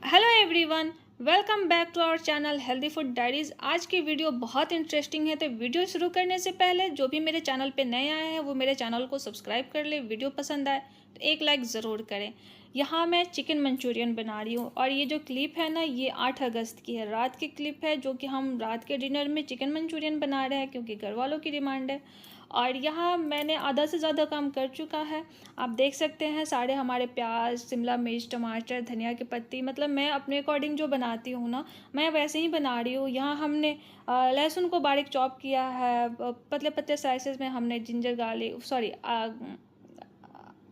Hello everyone, welcome back to our channel healthy food diaries. आज की video बहुत interesting है, तो वीडियो शुरू करने से पहले जो भी मेरे चैनल पे नए आए हैं वो मेरे चैनल को सब्सक्राइब कर ले। वीडियो पसंद आए तो एक लाइक ज़रूर करें। यहाँ मैं चिकन मंचूरियन बना रही हूँ और ये जो क्लिप है ना, ये 8 अगस्त की है, रात की क्लिप है, जो कि हम रात के डिनर में चिकन मंचूरियन बना रहे हैं क्योंकि घर वालों की डिमांड है। और यहाँ मैंने आधा से ज़्यादा काम कर चुका है। आप देख सकते हैं सारे हमारे प्याज, शिमला मिर्च, टमाटर, धनिया की पत्ती, मतलब मैं अपने अकॉर्डिंग जो बनाती हूँ ना, मैं वैसे ही बना रही हूँ। यहाँ हमने लहसुन को बारीक चॉप किया है, पतले पतले स्लाइसेस में हमने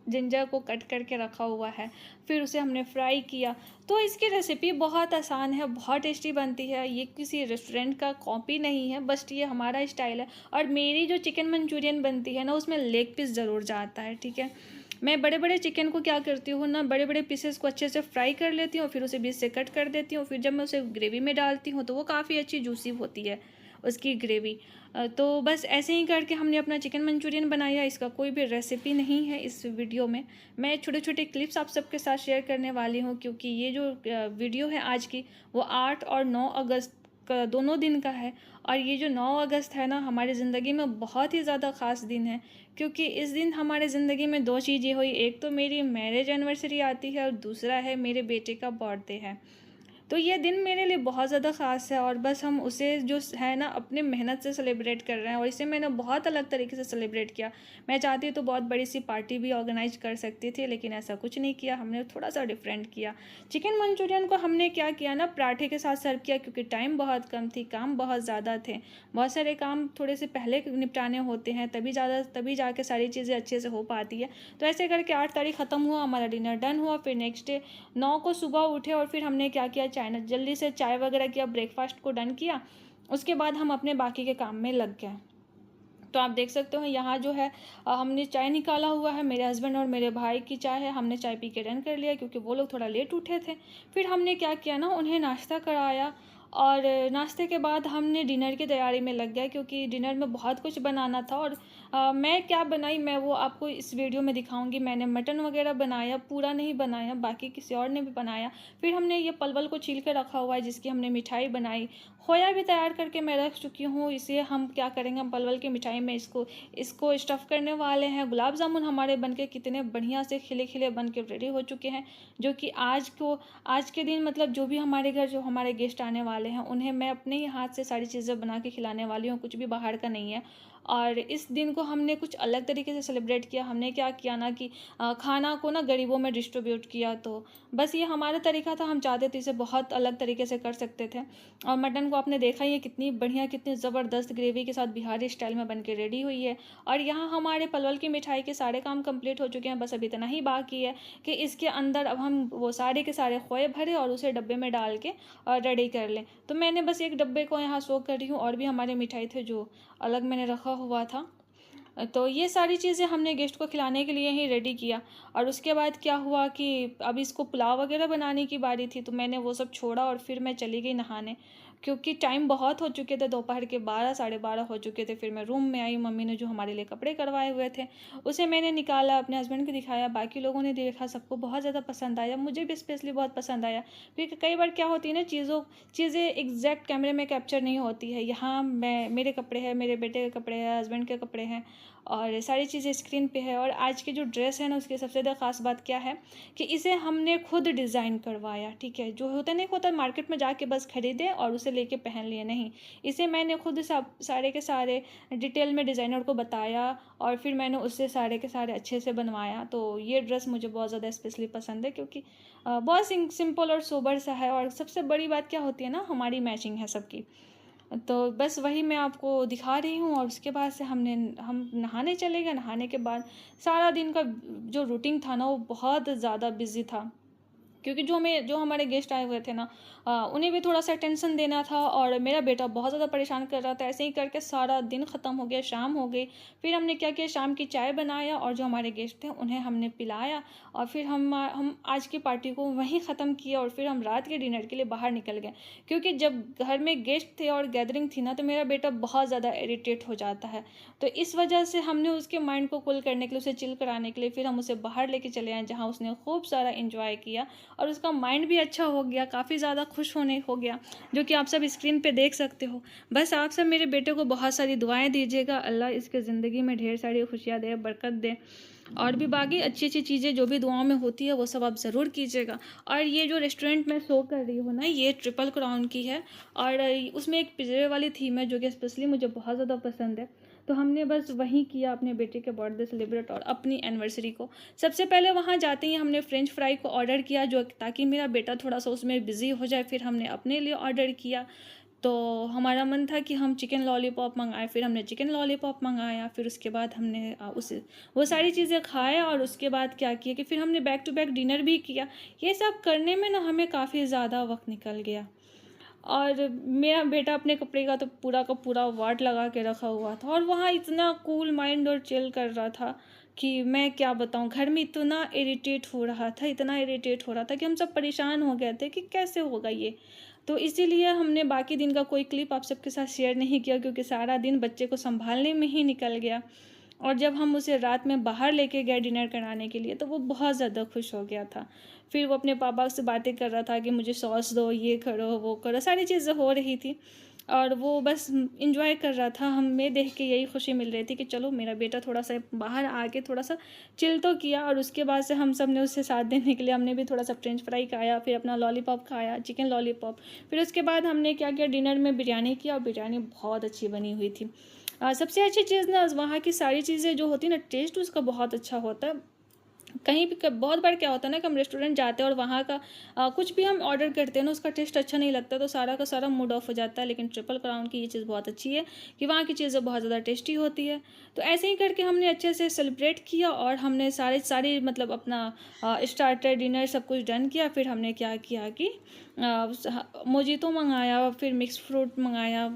जिंजर को कट करके रखा हुआ है, फिर उसे हमने फ्राई किया। तो इसकी रेसिपी बहुत आसान है, बहुत टेस्टी बनती है। ये किसी रेस्टोरेंट का कॉपी नहीं है, बस ये हमारा स्टाइल है। और मेरी जो चिकन मंचूरियन बनती है ना, उसमें लेग पीस ज़रूर जाता है, ठीक है। मैं बड़े बड़े चिकन को क्या करती हूँ ना, बड़े बड़े पीसेस को अच्छे से फ्राई कर लेती हूँ, फिर उसे बीच से कट कर देती हूँ। फिर जब मैं उसे ग्रेवी में डालती हूँ तो वो काफ़ी अच्छी जूसी होती है उसकी ग्रेवी। तो बस ऐसे ही करके हमने अपना चिकन मंचूरियन बनाया। इसका कोई भी रेसिपी नहीं है इस वीडियो में। मैं छोटे छोटे क्लिप्स आप सबके साथ शेयर करने वाली हूँ, क्योंकि ये जो वीडियो है आज की, वो 8 और 9 अगस्त का दोनों दिन का है। और ये जो 9 अगस्त है ना, हमारी ज़िंदगी में बहुत ही ज़्यादा ख़ास दिन है, क्योंकि इस दिन हमारे ज़िंदगी में दो चीज़ें हुई। एक तो मेरी मैरिज एनिवर्सरी आती है और दूसरा है मेरे बेटे का बर्थडे है। तो ये दिन मेरे लिए बहुत ज़्यादा ख़ास है और बस हम उसे जो है ना अपने मेहनत से सेलिब्रेट कर रहे हैं, और इसे मैंने बहुत अलग तरीके से सेलिब्रेट किया। मैं चाहती तो बहुत बड़ी सी पार्टी भी ऑर्गेनाइज कर सकती थी, लेकिन ऐसा कुछ नहीं किया। हमने थोड़ा सा डिफरेंट किया। चिकन मंचूरियन को हमने क्या किया ना, पराठे के साथ सर्व किया, क्योंकि टाइम बहुत कम थी, काम बहुत ज़्यादा थे। बहुत सारे काम थोड़े से पहले निपटाने होते हैं, तभी जाके सारी चीज़ें अच्छे से हो पाती है। तो ऐसे करके 8 तारीख ख़त्म हुआ, हमारा डिनर डन हुआ। फिर नेक्स्ट डे 9 को सुबह उठे और फिर हमने क्या किया, जल्दी से चाय वगैरह किया, ब्रेकफास्ट को डन किया। उसके बाद हम अपने बाकी के काम में लग गए। तो आप देख सकते हो यहाँ जो है हमने चाय निकाला हुआ है, मेरे हस्बैंड और मेरे भाई की चाय है। हमने चाय पी के डन कर लिया, क्योंकि वो लोग थोड़ा लेट उठे थे। फिर हमने क्या किया ना, उन्हें नाश्ता कराया, और नाश्ते के बाद हमने डिनर की तैयारी में लग गया, क्योंकि डिनर में बहुत कुछ बनाना था। और मैं क्या बनाई, मैं वो आपको इस वीडियो में दिखाऊंगी। मैंने मटन वगैरह बनाया, पूरा नहीं बनाया, बाकी किसी और ने भी बनाया। फिर हमने ये पलवल को छील के रखा हुआ है, जिसकी हमने मिठाई बनाई। खोया भी तैयार करके मैं रख चुकी हूँ। इसे हम क्या करेंगे, हम पलवल की मिठाई में इसको स्टफ़ करने वाले हैं। गुलाब जामुन हमारे बनके कितने बढ़िया से खिले खिले बन के रेडी हो चुके हैं, जो कि आज के दिन, मतलब जो भी हमारे घर जो हमारे गेस्ट आने वाले हैं, उन्हें मैं अपने ही हाथ से सारी चीज़ें बना के खिलाने वाली हूँ, कुछ भी बाहर का नहीं है। और इस दिन को हमने कुछ अलग तरीके से सेलिब्रेट किया। हमने क्या किया ना कि खाना को ना गरीबों में डिस्ट्रीब्यूट किया। तो बस ये हमारा तरीका था, हम चाहते थे इसे बहुत अलग तरीके से कर सकते थे। और मटन को आपने देखा ही है, कितनी बढ़िया, कितनी ज़बरदस्त ग्रेवी के साथ बिहारी स्टाइल में बन के रेडी हुई है। और यहाँ हमारे पलवल की मिठाई के सारे काम कंप्लीट हो चुके हैं, बस अभी इतना ही बाकी है कि इसके अंदर अब हम वो सारे के सारे खोए भरे और उसे डब्बे में डाल के रेडी कर लें। तो मैंने बस एक डब्बे को यहाँ सोक कर रही हूँ, और भी हमारे मिठाई थे जो अलग मैंने रखा हुआ था। तो ये सारी चीज़ें हमने गेस्ट को खिलाने के लिए ही रेडी किया। और उसके बाद क्या हुआ कि अब इसको पुलाव वगैरह बनाने की बारी थी, तो मैंने वो सब छोड़ा और फिर मैं चली गई नहाने, क्योंकि टाइम बहुत हो चुके थे, दोपहर के 12 साढ़े 12 हो चुके थे। फिर मैं रूम में आई, मम्मी ने जो हमारे लिए कपड़े करवाए हुए थे उसे मैंने निकाला, अपने हस्बैंड को दिखाया, बाकी लोगों ने देखा, सबको बहुत ज़्यादा पसंद आया, मुझे भी स्पेशली बहुत पसंद आया। क्योंकि कई बार क्या होती है ना, चीज़ें एग्जैक्ट कैमरे में कैप्चर नहीं होती है। यहाँ मेरे कपड़े हैं, मेरे बेटे के कपड़े हैं, हस्बैंड के कपड़े हैं, और सारी चीज़ें स्क्रीन पे है। और आज की जो ड्रेस है ना, उसकी सबसे ज़्यादा ख़ास बात क्या है कि इसे हमने खुद डिज़ाइन करवाया, ठीक है। जो होता नहीं होता मार्केट में जाके बस खरीदे और उसे लेके पहन लिए, नहीं, इसे मैंने खुद सब सारे के सारे डिटेल में डिज़ाइनर को बताया, और फिर मैंने उससे सारे के सारे अच्छे से बनवाया। तो ये ड्रेस मुझे बहुत ज़्यादा स्पेशली पसंद है, क्योंकि बहुत सिंपल और सोबर सा है। और सबसे बड़ी बात क्या होती है ना, हमारी मैचिंग है सबकी। तो बस वही मैं आपको दिखा रही हूँ। और उसके बाद से हम नहाने चले गए। नहाने के बाद सारा दिन का जो रूटीन था ना, वो बहुत ज़्यादा बिजी था, क्योंकि जो हमारे गेस्ट आए हुए थे ना, उन्हें भी थोड़ा सा टेंशन देना था, और मेरा बेटा बहुत ज़्यादा परेशान कर रहा था। ऐसे ही करके सारा दिन ख़त्म हो गया, शाम हो गई। फिर हमने क्या किया, शाम की चाय बनाया, और जो हमारे गेस्ट थे उन्हें हमने पिलाया। और फिर हम आज की पार्टी को वहीं ख़त्म किया, और फिर हम रात के डिनर के लिए बाहर निकल गए। क्योंकि जब घर में गेस्ट थे और गैदरिंग थी ना, तो मेरा बेटा बहुत ज़्यादा इरिटेट हो जाता है। तो इस वजह से हमने उसके माइंड को कूल करने के लिए, उसे चिल कराने के लिए, फिर हम उसे बाहर लेके चले आए, जहाँ उसने खूब सारा इंजॉय किया। और उसका माइंड भी अच्छा हो गया, काफ़ी ज़्यादा खुश होने हो गया, जो कि आप सब स्क्रीन पे देख सकते हो। बस आप सब मेरे बेटे को बहुत सारी दुआएं दीजिएगा, अल्लाह इसके ज़िंदगी में ढेर सारी खुशियाँ दे, बरकत दे, और भी बाकी अच्छी अच्छी चीज़ें जो भी दुआओं में होती है वो सब आप ज़रूर कीजिएगा। और ये जो रेस्टोरेंट मैं शो कर रही हूँ ना, ये ट्रिपल क्राउन की है, और उसमें एक पिज़्ज़े वाली थीम है जो कि स्पेशली मुझे बहुत ज़्यादा पसंद है। तो हमने बस वहीं किया अपने बेटे के बर्थडे सेलिब्रेट और अपनी एनिवर्सरी को। सबसे पहले वहाँ जाते ही हमने फ्रेंच फ्राई को ऑर्डर किया, जो ताकि मेरा बेटा थोड़ा सा उसमें बिज़ी हो जाए। फिर हमने अपने लिए ऑर्डर किया, तो हमारा मन था कि हम चिकन लॉलीपॉप मंगाएं, फिर हमने चिकन लॉलीपॉप मंगाया। फिर उसके बाद हमने उस वो सारी चीज़ें खाए, और उसके बाद क्या किया कि फिर हमने बैक टू बैक डिनर भी किया। ये सब करने में ना हमें काफ़ी ज़्यादा वक्त निकल गया, और मेरा बेटा अपने कपड़े का तो पूरा का पूरा वाट लगा के रखा हुआ था, और वहाँ इतना कूल माइंड और चिल कर रहा था कि मैं क्या बताऊँ। घर में इतना इरिटेट हो रहा था, इतना इरिटेट हो रहा था कि हम सब परेशान हो गए थे कि कैसे होगा ये। तो इसीलिए हमने बाकी दिन का कोई क्लिप आप सबके साथ शेयर नहीं किया, क्योंकि सारा दिन बच्चे को संभालने में ही निकल गया। और जब हम उसे रात में बाहर लेके गए डिनर कराने के लिए, तो वो बहुत ज़्यादा खुश हो गया था। फिर वो अपने पापा से बातें कर रहा था कि मुझे सॉस दो, ये करो, वो करो, सारी चीज़ें हो रही थी, और वो बस इंजॉय कर रहा था। हमें देख के यही खुशी मिल रही थी कि चलो मेरा बेटा थोड़ा सा बाहर आके थोड़ा सा चिल तो किया। और उसके बाद से हम सब ने उससे साथ देने के लिए हमने भी थोड़ा सा फ्रेंच फ्राई खाया, फिर अपना लॉलीपॉप खाया, चिकन लॉलीपॉप। फिर उसके बाद हमने क्या किया, डिनर में बिरयानी किया, और बिरयानी बहुत अच्छी बनी हुई थी। सबसे अच्छी चीज़ ना वहाँ की सारी चीज़ें जो होती है ना, टेस्ट उसका बहुत अच्छा होता है। कहीं भी बहुत बार क्या होता है ना कि हम रेस्टोरेंट जाते हैं और वहाँ का कुछ भी हम ऑर्डर करते हैं ना, उसका टेस्ट अच्छा नहीं लगता, तो सारा का सारा मूड ऑफ हो जाता है। लेकिन ट्रिपल क्राउन की ये चीज़ बहुत अच्छी है कि वहाँ की चीज़ें बहुत ज़्यादा टेस्टी होती है। तो ऐसे ही करके हमने अच्छे से सेलिब्रेट किया, और हमने सारी मतलब अपना स्टार्टर डिनर सब कुछ डन किया। फिर हमने क्या किया कि मोजितो मंगाया, फिर मिक्स फ्रूट मंगाया।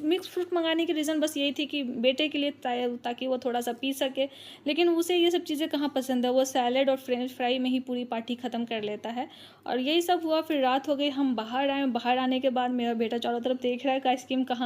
मिक्स फ्रूट मंगाने की रीज़न बस यही थी कि बेटे के लिए ताकि वो थोड़ा सा पी सके, लेकिन उसे ये सब चीज़ें कहाँ पसंद है, वो सैलेड और फ्रेंच फ्राई में ही पूरी पार्टी ख़त्म कर लेता है। और यही सब हुआ, फिर रात हो गई, हम बाहर आए। बाहर आने के बाद मेरा बेटा चारों तरफ देख रहा है कि आइसक्रीम कहाँ